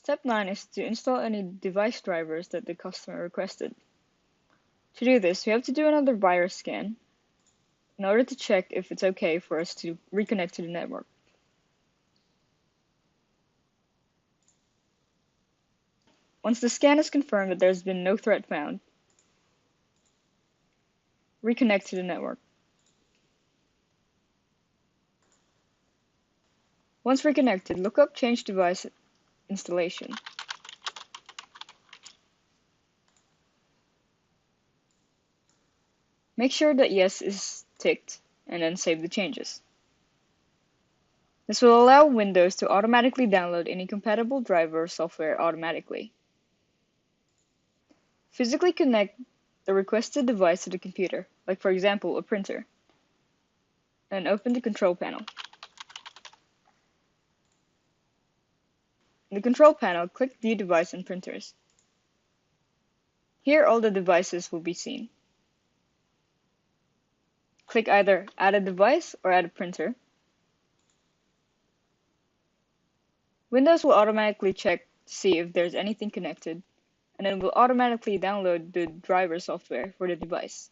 Step 9 is to install any device drivers that the customer requested. To do this, we have to do another virus scan in order to check if it's okay for us to reconnect to the network. Once the scan has confirmed that there's been no threat found, reconnect to the network. Once reconnected, look up Change Device Installation. Make sure that Yes is ticked, and then save the changes. This will allow Windows to automatically download any compatible driver or software automatically. Physically connect the requested device to the computer, like for example a printer, and open the control panel. In the control panel, click View Device and Printers. Here all the devices will be seen. Click either Add a Device or Add a Printer. Windows will automatically check to see if there's anything connected, and then will automatically download the driver software for the device.